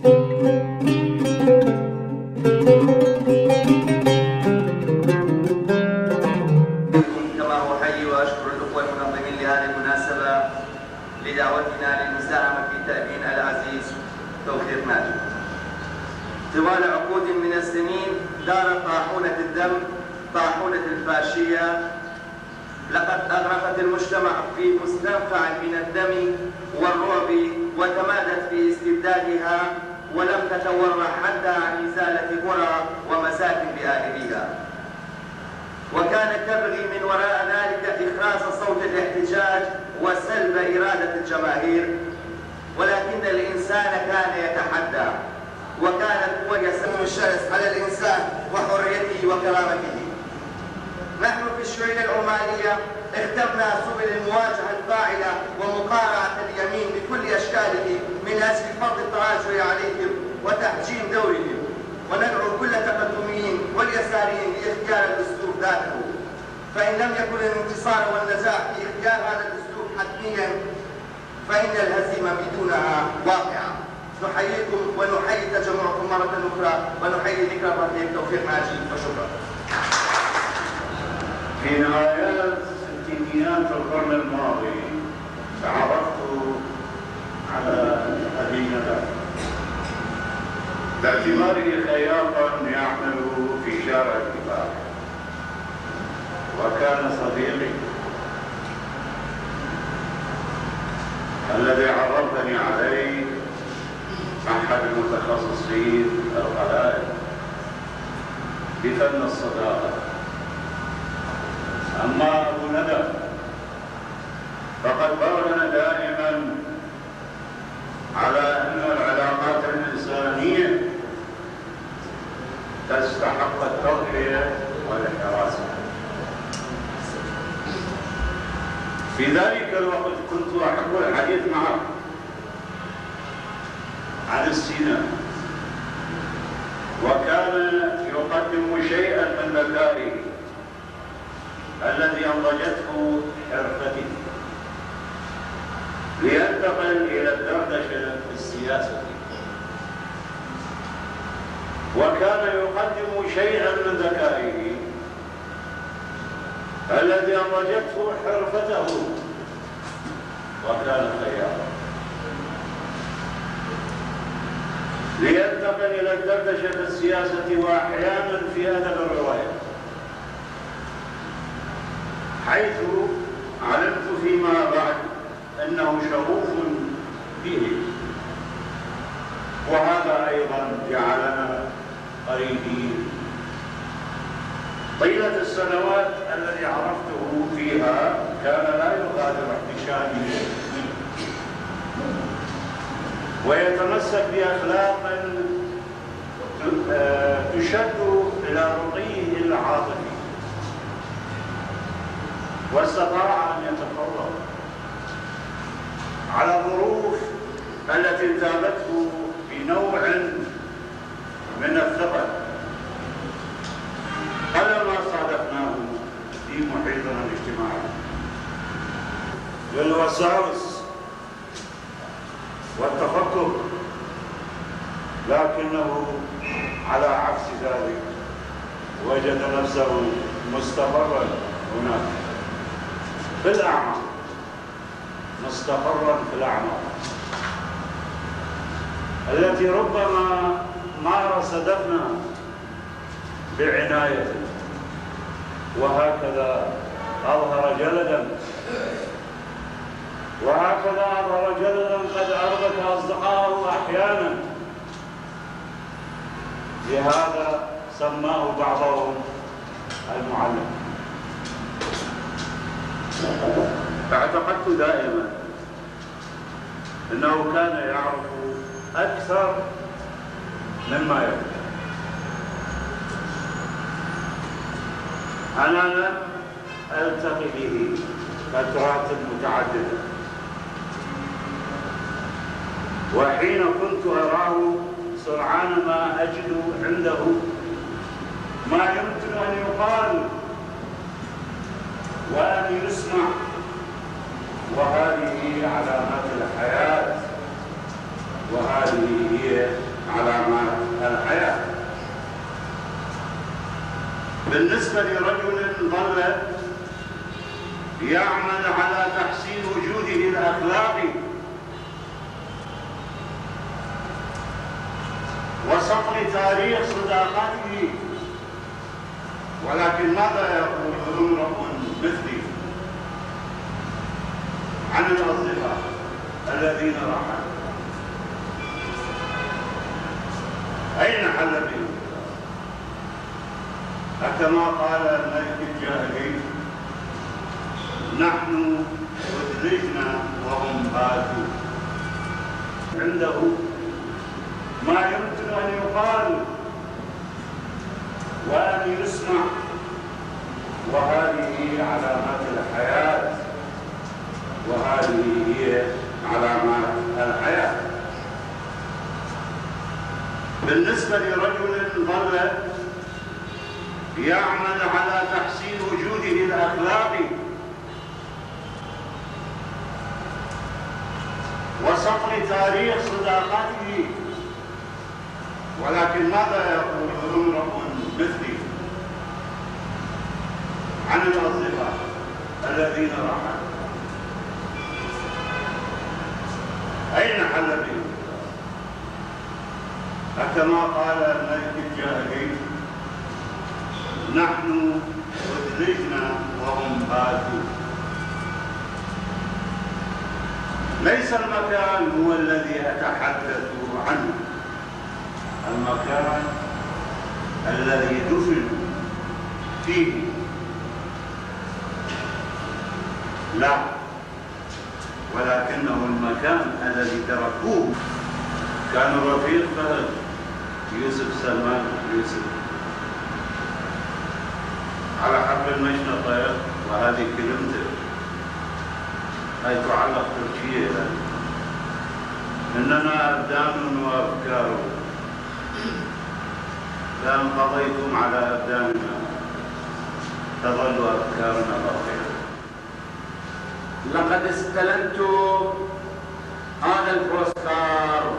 كما أحيي وأشكر الأخوة المنظمين لهذه المناسبة لدعوتنا للمساهمة في تأمين العزيز توفيق ناجي. طوال عقود من السنين دارت طاحونة الدم، طاحونة الفاشية، لقد أغرقت المجتمع في مستنقع من الدم والرعب وتمادت في استبدادها، ولم تتورع حتى عن إزالة قرى ومساكن بآهلها، وكانت تبغي من وراء ذلك إخراس صوت الاحتجاج وسلب إرادة الجماهير، ولكن الإنسان كان يتحدى، وكانت هو يسمى الشرس على الإنسان وحريته وكرامته. نحن في الشيوعية العمالية اخترنا سبل المواجهة الفاعلة ومقارعة اليمين بكل أشكاله من أجل فرض التراجع عليهم وتحجيم دورهم، وندعو كل التقدميين واليساريين لاختيار الأسلوب ذاته، فإن لم يكن الانتصار والنجاح في اختيار هذا الأسلوب حتميا فإن الهزيمة بدونها واقعة. نحييكم ونحيي تجمعكم مرة أخرى، ونحيي ذكرى الرحيم توفيق ناجي، وشكرا. في نهايات ستينيات القرن الماضي تعرفت على أبي ندى باعتباره خياطا يعمل في شارع الكفاح، وكان صديقي الذي عرفني عليه أحد المتخصصين القلائل بفن الصداقة. أما أبو ندى فقد برهن دائما على أن العلاقات الإنسانية تستحق التضحية والحراسة. في ذلك الوقت كنت أحب الحديث معه عن السينما، وكان يقدم شيئا من ذكائه الذي أنضجته حرفته لينتقل إلى الدردشة السياسية، وكان يقدم شيئا من ذكائه الذي أنضجته حرفته، وكان خياطا لينتقل إلى الدردشة السياسة وأحيانا في أدب الرواية، حيث علمت فيما بعد أنه شغوف به، وهذا أيضا جعلنا قريبين. طيلة السنوات التي عرفته فيها كان لا يغادر احتشامه ويتمسك بأخلاق تشد إلى رقيه العاطفي، واستطاع أن يتفوق على الظروف التي انتابته بنوع من الثقل قلما صادفناه في محيطنا الاجتماعي. للوساوس والتفكر، لكنه على عكس ذلك وجد نفسه مستقرا هناك في الأعماق، مستقرا في الأعماق التي ربما ما رصدتنا بعناية، وهكذا أظهر جلدا قد أربك أصدقائه أحيانا، لهذا سماه بعضهم المعلم. اعتقدت دائما أنه كان يعرف أكثر مما يقول. أنا لم ألتقي به فترات متعددة، وحين كنت أراه سرعان ما أجد عنده ما يمكن أن يقال وأن يسمع، وهذه علامات الحياة، وهذه هي بالنسبة لرجل ظل يعمل على تحسين وجوده الأخلاقي وصقل تاريخ صداقته، ولكن ماذا يقول امرؤ مثلي عن الأصدقاء الذين رحلوا؟ أين حل بهم؟ كما قال الملك الجاهلي: نحن أدرجنا وهم باتوا. عنده ما يمكن أن يقال وأن يسمع، وهذه علامات الحياة، وهذه هي علامات الحياة. بالنسبة لرجل ظل يعمل على تحسين وجوده الأخلاقي وصقل تاريخ صداقته، ولكن ماذا يقول امرؤ مثلي عن الأصدقاء الذين رحلوا؟ أين حل بهم؟ كما قال الملك الجاهلي: نحن أدرجنا وهم باتوا. ليس المكان هو الذي أتحدث عنه، المكان الذي دفن فيه لا، ولكنه المكان الذي تركوه. كان رفيق فهد يوسف سلمان يوسف على حرب المشنقة، وهذه كلمته هي تعلق تركيا له: إننا أبدان وأفكار، فإن قضيتم على أبداننا تظل أفكارنا باقية. لقد استلمت هذا البوستر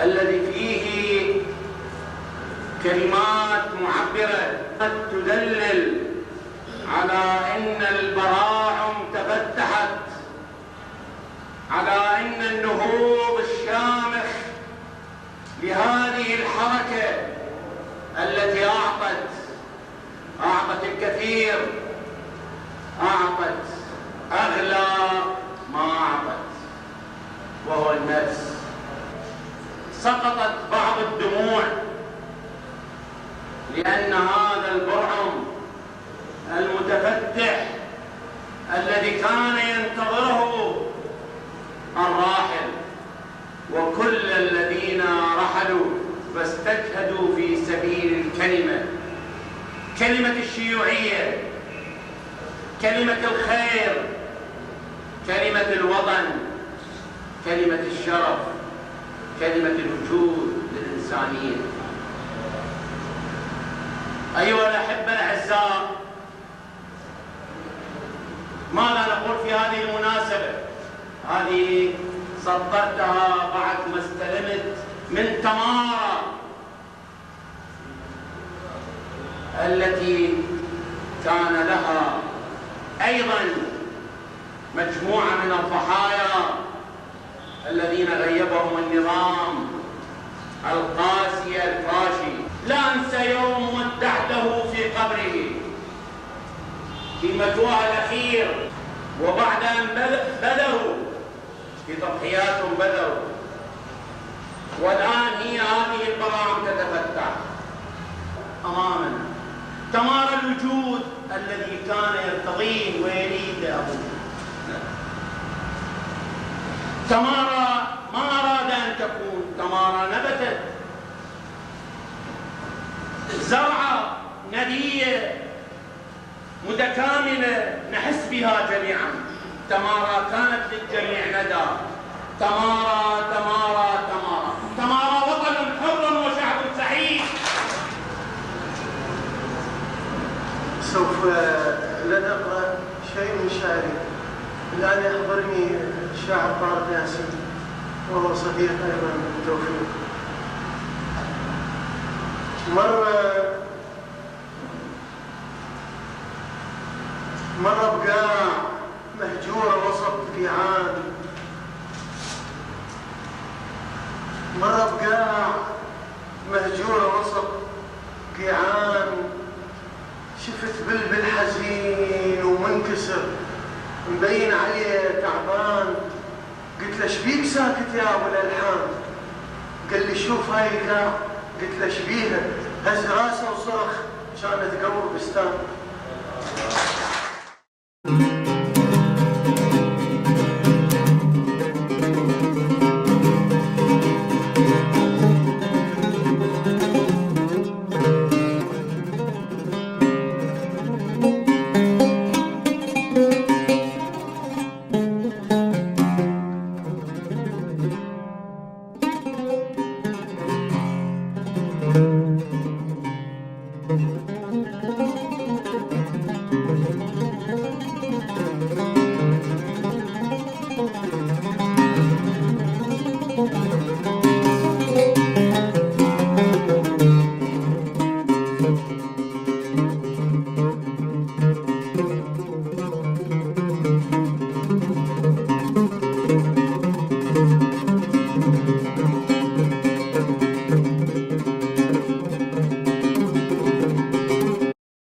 الذي فيه كلمات معبرة تدلل على أن البراعم تفتحت، على أن النهوض الشامخ لهذه الحركة التي أعطت الكثير، أعطت أغلى ما أعطت، وهو النفس. سقطت بعض الدموع لأن هذا البرعم المتفتح الذي كان ينتظره الراحل وكل الذين رحلوا فاستجهدوا في سبيل الكلمة، كلمة الشيوعية، كلمة الخير، كلمة الوطن، كلمة الشرف، كلمة الوجود للإنسانية. أيها الأحبة الأعزاء، ماذا نقول في هذه المناسبة؟ هذه سطرتها بعد ما استلمت من تمارا التي كان لها أيضا مجموعة من الضحايا الذين غيبهم النظام القاسي الفاشي. لا أنسى يوم ودعته في قبره في مثواه الأخير، وبعد أن بذروا في تضحياتهم بذروا، والآن هي هذه البراعم تتفتح أمامنا. تمارا الوجود الذي كان يرتضيه ويريد أبوه. تمارا ما أراد أن تكون، تمارا نبتت، زرعة ندية متكاملة نحس بها جميعا. تمارا كانت للجميع ندى. تمارا تمارا تمارا تمارا، وطن حر وشعب سعيد. سوف لن أقرأ شيء من شعري. الآن يحضرني الشاعر طارق ياسين، وهو صديق أيضا توفيق. مر مرة بقاع مهجورة وسط قيعان، مرة بقاع مهجورة وسط قيعان، شفت بلبل حزين ومنكسر مبين عليه تعبان. قلت له شبيك ساكت يا ابو الالحان؟ قال لي شوف هاي القاع. قلت له شبيها؟ هز راسه وصرخ كانت قبر بستان.